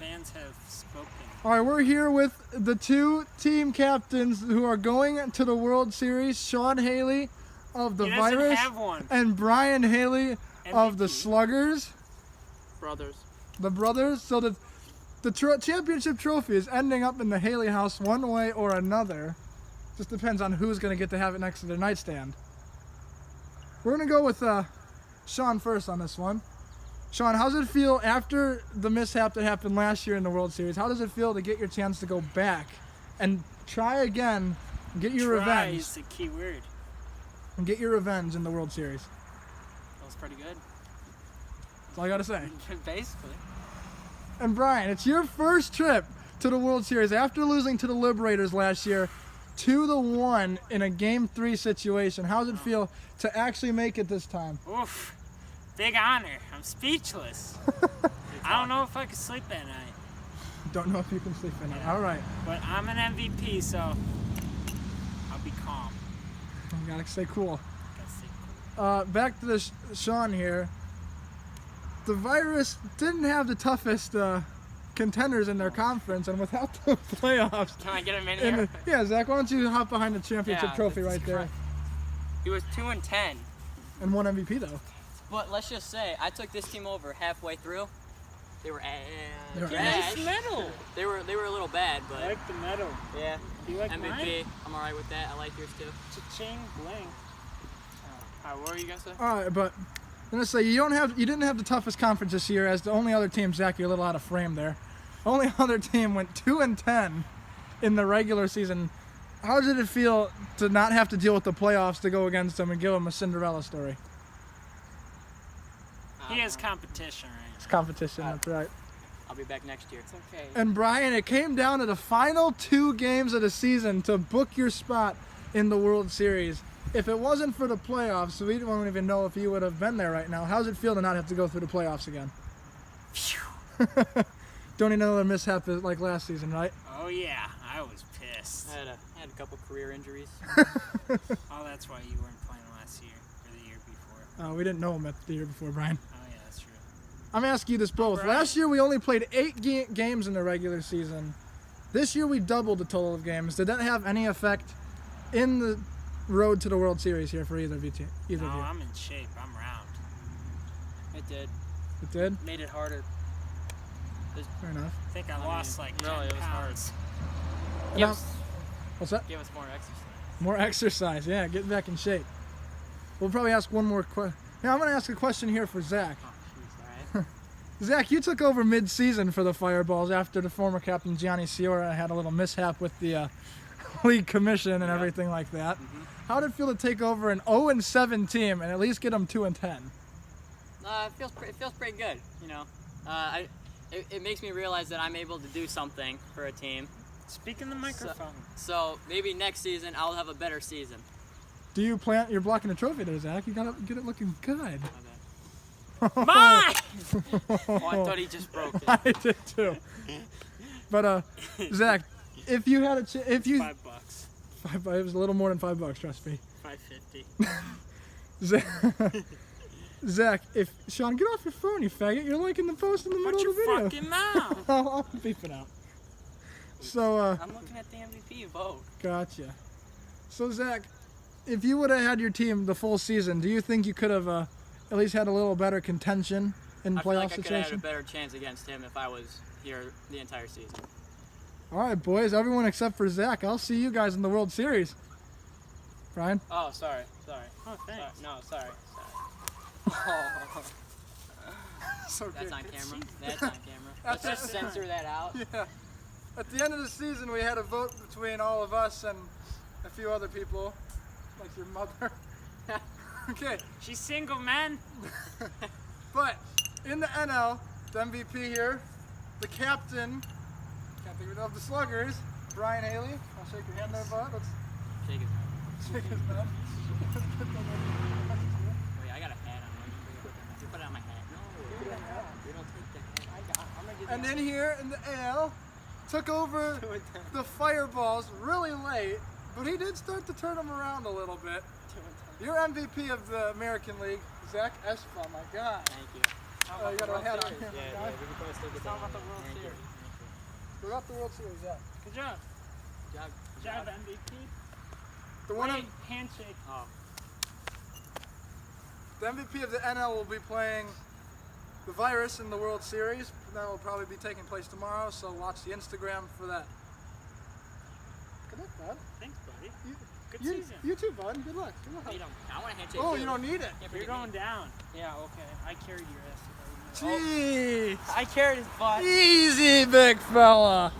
fans have spoken. All right, we're here with the two team captains who are going to the World Series, Sean Haley of the He doesn't Virus have one. and Brian Haley of the MVP. Sluggers, Brothers. the brothers. So the championship trophy is ending up in the Haley house one way or another. Just depends on who's going to get to have it next to their nightstand. We're going to go with Sean first on this one. Sean, how does it feel after the mishap that happened last year in the World Series? How does it feel to get your chance to go back and try again, and get your Try revenge, is the key word. and get your revenge in the World Series? That was pretty good. That's all I got to say. Basically. And Brian, it's your first trip to the World Series after losing to the Liberators last year 2-1 in a Game 3 situation. How does it feel to actually make it this time? Oof. Big honor. I'm speechless. I don't know if I could sleep at night. Don't know if you can sleep in it. All right. But I'm an MVP, so I'll be calm. You gotta stay cool. Gotta stay cool. Back to Sean here. The Virus didn't have the toughest contenders in their conference, and without the playoffs. Can I get him in here? Yeah, Zach, why don't you hop behind the championship trophy this is right there? correct. He was 2-10. And one MVP though. But let's just say, I took this team over halfway through. They were Nice medal. They were a little bad, but I like the medal. yeah. Do you like MVP. mine? I'm alright with that. I like yours too. Cha-ching, bling. What were you gonna say? All right, but I'm gonna say you didn't have the toughest conference this year, as the only other team, Zach, you're a little out of frame there. Only other team went 2-10 in the regular season. How did it feel to not have to deal with the playoffs to go against them and give them a Cinderella story? He has competition It's right competition, that's right. I'll be back next year. It's okay. And Brian, it came down to the final 2 games of the season to book your spot in the World Series. If it wasn't for the playoffs, we don't even know if you would have been there right now. How does it feel to not have to go through the playoffs again? Don't need another mishap like last season, right? Oh yeah, I was pissed. I had a couple career injuries. Oh, that's why you weren't playing last year or the year before. We didn't know him the year before, Brian. Oh yeah, that's true. I'm asking you this both. Brian. Last year we only played 8 games in the regular season. This year we doubled the total of games. Did that have any effect in the road to the World Series here for either of you? No, I'm in shape. I'm round. It did. It did? Made it harder. Fair enough. I think I lost like 10 no, it was hard. pounds. Give us, What's that? give us more exercise. More exercise, yeah, getting back in shape. We'll probably ask one more question. Yeah, I'm going to ask a question here for Zach. Oh, jeez, alright. Zach, you took over mid-season for the Fireballs after the former captain Gianni Ciora had a little mishap with the league commission and everything like that. How did it feel to take over an 0-7 team and at least get them 2-10? It feels pretty good, you know. It makes me realize that I'm able to do something for a team. Speak in the microphone. So maybe next season I'll have a better season. Do you plan? You're blocking the trophy there, Zach. You gotta get it looking good. My bad. Mine! Oh, I thought he just broke it. I did too. But Zach, if you had if you $5. it was a little more than $5, trust me. $5.50. Zach, if Sean, get off your phone, you faggot. You're liking the post in the middle Watch of the your video. fucking mouth. I'll beep it out. So, I'm looking at the MVP vote. gotcha. So, Zach, if you would have had your team the full season, do you think you could have at least had a little better contention in I feel playoff like I could have had a situation? better chance against him if I was here the entire season. All right, boys, everyone except for Zach. I'll see you guys in the World Series. Brian? Oh, sorry. Oh, thanks. No, sorry. So That's on camera. That's on camera. Let's That's just censor that out. Yeah. At the end of the season, we had a vote between all of us and a few other people, like your mother. Okay, She's single, man. but in the NL, the MVP here, the captain of the Sluggers, Brian Haley. I'll shake your hand there, bud. Let's Shake his hand. shake his hand. Wait, I got a hat on. You put it on my hat. No, you don't take the hat. I'm gonna give And then here in the AL, took over the Fireballs really late, but he did start to turn them around a little bit. You're MVP of the American League, Zach Espel, my God. Thank you. Oh, you got a hat on. Yeah, Okay. yeah, we can probably still get Talk that. about the World Thank you. Series. We're off the World Series, yeah. Good job. Good job. Good job, MVP. The one Wait, handshake. Oh, the MVP of the NL will be playing the Virus in the World Series. That will probably be taking place tomorrow, so watch the Instagram for that. Good luck, bud. Thanks, buddy. Good You, season. you too, bud. Good luck. Good luck. you don't. I want a handshake. Oh, too. you don't need it. Can't You're forget going me. down. Yeah, okay. I carried your ass. Jeez. I carried his butt. Easy, big fella.